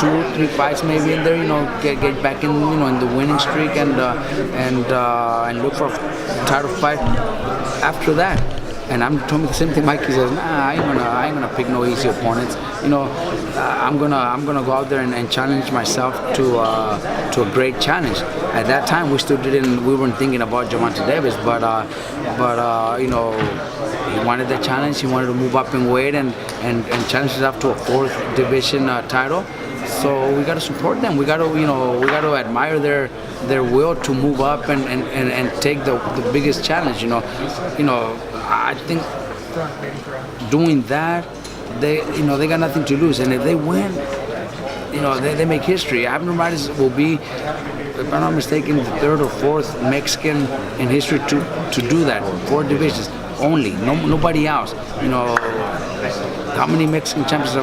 2-3 fights maybe in there. Get back in the winning streak and look for a title fight after that. And I'm told me the same thing. Mikey says, nah, I ain't gonna pick no easy opponents. I'm gonna go out there and challenge myself to a great challenge. At that time, we weren't thinking about Gervonta Davis, but he wanted the challenge. He wanted to move up in weight and challenge himself to a 4th division title. So we got to support them. We got to admire their will to move up and take the biggest challenge. I think doing that, they got nothing to lose, and if they win, they make history. Abner Mares will be, if I'm not mistaken, the 3rd or 4th Mexican in history to do that. 4 divisions only, nobody else. How many Mexican champions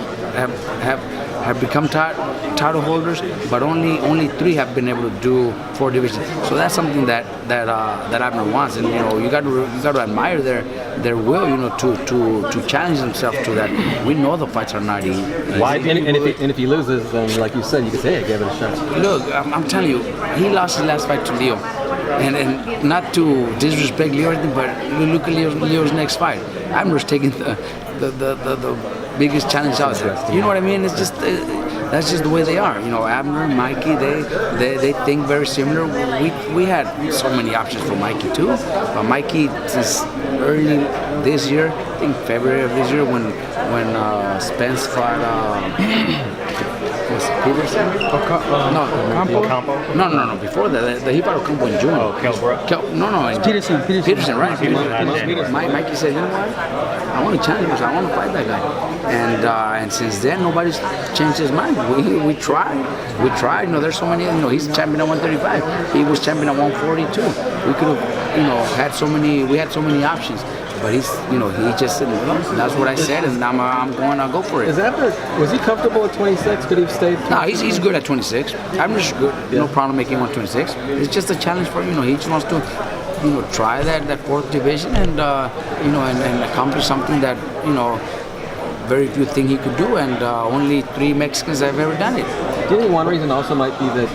have become title holders, but only 3 have been able to do 4 divisions. So that's something that Abner wants, and you got to admire their will, to challenge themselves to that. We know the fights are not easy. Why? And if he loses, then like you said, you could say, "Hey, I gave it a shot." Look, I'm telling you, he lost his last fight to Leo, and not to disrespect Leo, but look at Leo's next fight. Abner's taking the biggest challenge out there. You know what I mean? It's just that's just the way they are. Abner, Mikey, they think very similar. We had so many options for Mikey too. But Mikey, since early this year, I think February of this year, when Spence fought was it Peterson? Campo? No. Before that, he fought Ocampo in June. Oh, No. Peterson, right? Mikey said, you know what? I want to challenge him. I want to fight that guy. And since then, nobody's changed his mind. We tried. There's so many. He's champion at 135. He was champion at 142. We could have, had so many. We had so many options. But he just said, that's what I said, and I'm going to go for it. Was he comfortable at 26? Could he have stayed? No, he's good at 26. I'm just good. Yeah. No problem making 126. It's just a challenge for him. He just wants to, try that 4th division and and accomplish something that very few think he could do, and only 3 Mexicans have ever done it. Do you think one reason also might be that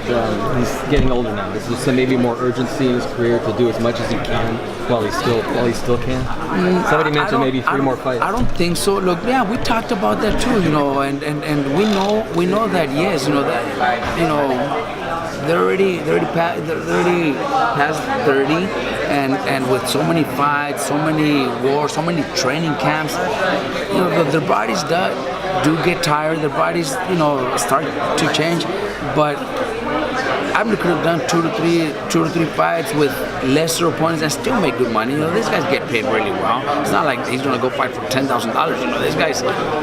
he's getting older now? Is there some maybe more urgency in his career to do as much as he can while he still can? Somebody mentioned maybe 3 more fights. I don't think so. Look, yeah, we talked about that too, and we know that yes, they're already past 30, and with so many fights, so many wars, so many training camps, their bodies do get tired. Their bodies, start to change. But Abner could have done 2 to 3 fights with lesser opponents and still make good money. These guys get paid really well. It's not like he's gonna go fight for $10,000.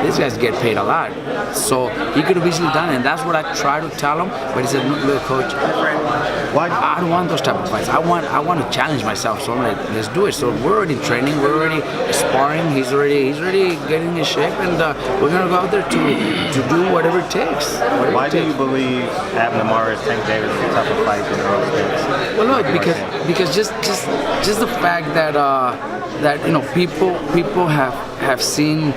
These guys get paid a lot. So he could have easily done it, and that's what I try to tell him. But he said, "Look, coach, I don't want those type of fights. I want to challenge myself. So I'm like, let's do it." So we're already training. We're already sparring. He's already getting in shape, and we're gonna go out there to do whatever it takes. Why do you believe Abner Mares, Tank Davis is a tougher fight than early days? Well, look, because just the fact that people have seen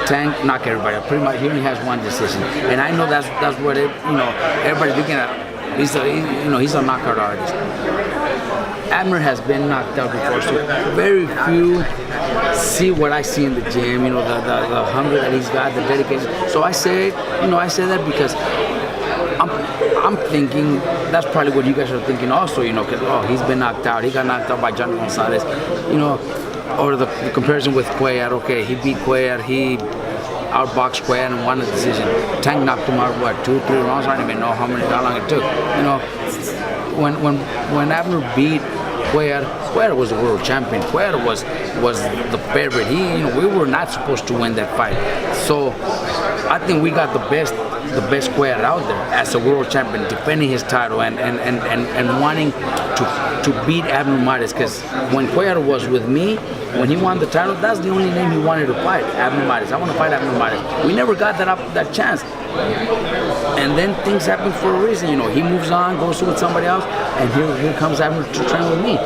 Tank knock everybody. Pretty much, he only has 1 decision, and I know that's what everybody's looking at. He's a knockout artist. Abner has been knocked out before, so very few see what I see in the gym. The hunger that he's got, the dedication. So I say that because I'm thinking that's probably what you guys are thinking also. Because he's been knocked out. He got knocked out by Jeandra Gonzalez. Or the comparison with Cuellar. Okay, he beat Cuellar. He outboxed Cuellar and won the decision. Tank knocked him out 2-3 rounds. I don't even know how long it took. When Abner beat Cuellar was the world champion. Cuellar was the favorite. We were not supposed to win that fight. So I think we got the best Cuellar out there as a world champion, defending his title and wanting to beat Abner Mares. Because when Cuellar was with me, when he won the title, that's the only name he wanted to fight, Abner Mares. I want to fight Abner Mares. We never got that chance. And then things happen for a reason. He moves on, goes with somebody else, and here comes Abner to train with me.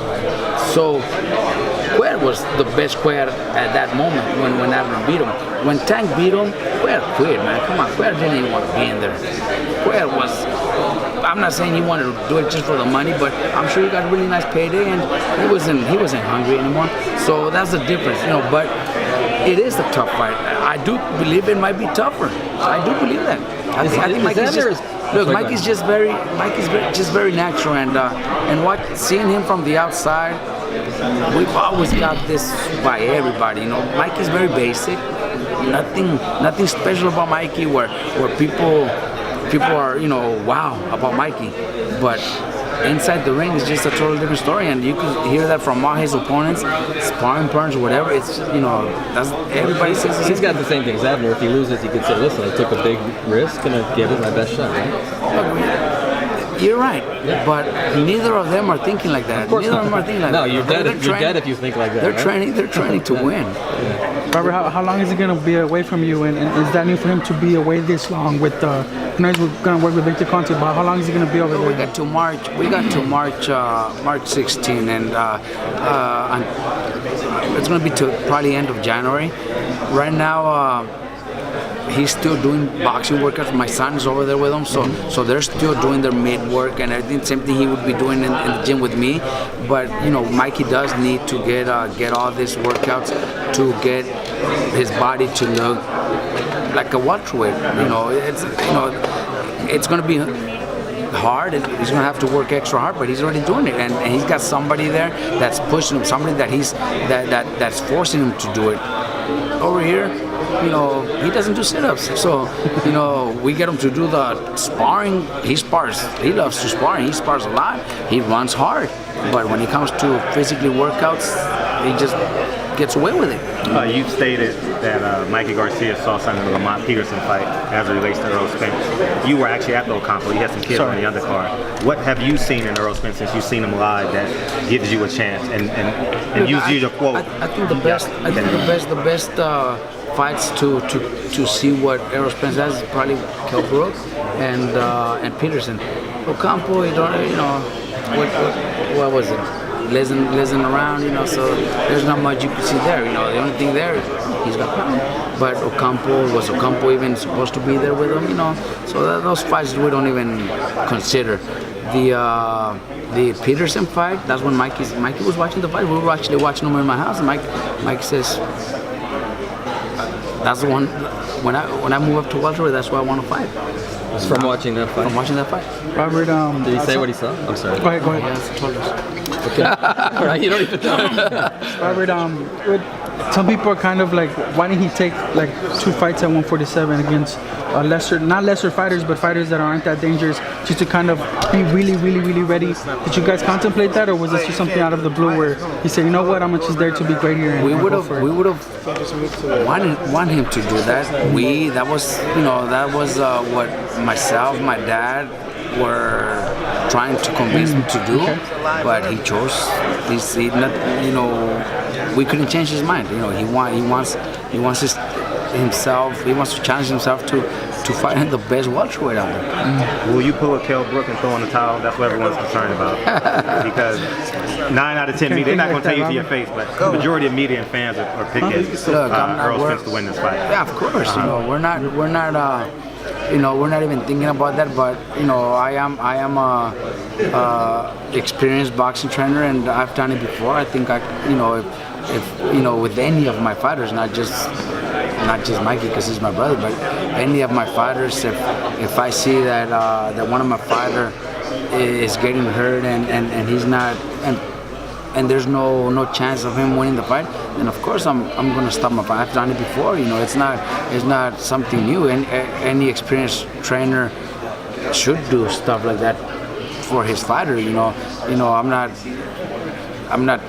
So Cuellar was the best Cuellar at that moment when Abner beat him. When Tank beat him, Cuellar quit, man. Come on, Cuellar didn't even want to be in there. Cuellar was, I'm not saying he wanted to do it just for the money, but I'm sure he got a really nice payday and he wasn't hungry anymore. So that's the difference, but it is a tough fight. I do believe it might be tougher. I do believe that. I think Mikey's just, look, Mikey's just very natural, and seeing him from the outside, we've always got this by everybody. Mikey's very basic. Nothing special about Mikey where people are wow about Mikey, but inside the ring is just a totally different story, and you can hear that from all his opponents, sparring partners, whatever. It's that's everybody says. He's got the same thing as Abner. If he loses, he could say, "Listen, I took a big risk and I gave it my best shot." Right? You're right, but neither of them are thinking like that. Neither of them are thinking like that. No, you're dead if you think like that. They're training to win. Robert, how long is he going to be away from you? And is that new for him to be away this long with he's going to work with Victor Conte, but how long is he going to be over there? We got to March 16, and it's going to be to probably end of January. Right now, he's still doing boxing workouts. My son is over there with him, so they're still doing their mid work and everything. Same thing he would be doing in the gym with me. But Mikey does need to get all these workouts to get his body to look like a welterweight. It's going to be hard. He's going to have to work extra hard, but he's already doing it, and he's got somebody there that's pushing him, somebody that's forcing him to do it. Over here, he doesn't do sit-ups. So, we get him to do the sparring. He spars. He loves to spar. He spars a lot. He runs hard. But when it comes to physically workouts, he just gets away with it. You stated that Mikey Garcia saw something in the Lamont Peterson fight as it relates to Earl Spence. You were actually at the Ocampo. You had some kids on the undercard. What have you seen in Earl Spence since you've seen him live that gives you a chance? And use your quote. I think the best. The best fights to see what Errol Spence has is probably Kell Brook and Peterson. Ocampo, what was it? Listen around, so there's not much you can see there. The only thing there, he's got power. But was Ocampo even supposed to be there with him? So those fights we don't even consider. The Peterson fight, that's when Mikey was watching the fight. We were actually watching him in my house, and Mike says, that's the one. When I move up to welterweight, that's why I want to fight. It's from watching that fight. From watching that fight. Robert, did he say what he saw? I'm sorry. Go ahead. Yes, I told us. Okay. All right, you don't even know. Robert, some people are kind of like, why didn't he take like 2 fights at 147 against not lesser fighters, but fighters that aren't that dangerous, just to kind of be really, really, really ready? Did you guys contemplate that, or was this just something out of the blue where he said, you know what, I'm just there to be great here? And we would have wanted him to do that. That was what myself, my dad were trying to convince him to do, but he chose. We couldn't change his mind. He wants to challenge himself to fight in the best welterweight out there. Will you pull a Kell Brook and throw in the towel? That's what everyone's concerned about. Because 9 out of 10 media, they're not going to tell you to your face, but the majority of media and fans are picking Earl Spence to win this fight. Yeah, of course. We're not even thinking about that. But I am a experienced boxing trainer, and I've done it before. I think if with any of my fighters, not just Mikey because he's my brother, but any of my fighters, if I see that one of my fighters is getting hurt and he's not, and there's no chance of him winning the fight, then of course I'm going to stop my fight. I've done it before. It's not something new. Any experienced trainer should do stuff like that for his fighter. I'm not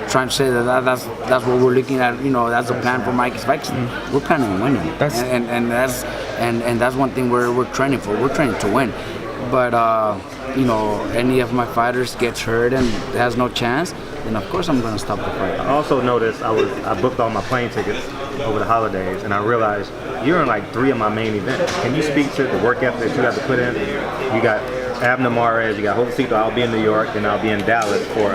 trying to say that's what we're looking at. That's the plan for Mikey's fights. We're planning on winning, and that's one thing we're training for. We're training to win. But any of my fighters gets hurt and has no chance, then of course I'm going to stop the fight. I also noticed I booked all my plane tickets over the holidays, and I realized you're in like 3 of my main events. Can you speak to the work ethic that you have to put in? You got Abner Mares, you got Josecito. I'll be in New York, and I'll be in Dallas for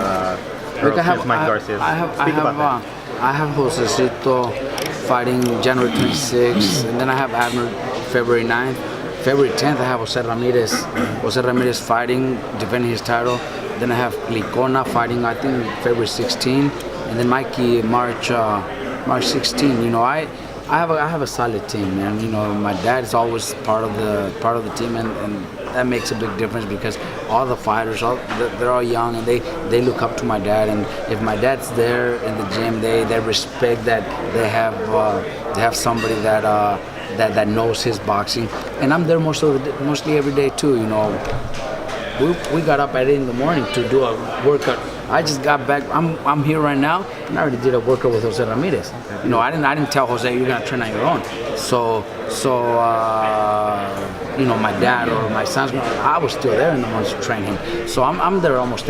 Earl Look, Spence, Mikey Garcia? Speak about that. I have Josecito fighting January 26th, and then I have Abner February 9th. February 10th, I have Jose Ramirez fighting, defending his title. Then I have Licona fighting, I think, February 16th, and then Mikey March 16th. You know, I have a solid team, man. You know, my dad is always part of the team, and that makes a big difference because all the fighters, they're all young, and they look up to my dad. And if my dad's there in the gym, they respect that they have somebody that knows his boxing. And I'm there mostly every day too. You know, we got up at 8 in the morning to do a workout. I just got back. I'm here right now, and I already did a workout with Jose Ramirez. You know, I didn't tell Jose you're gonna train on your own. So you know, my dad or my sons, I was still there in the morning to train him. So I'm there almost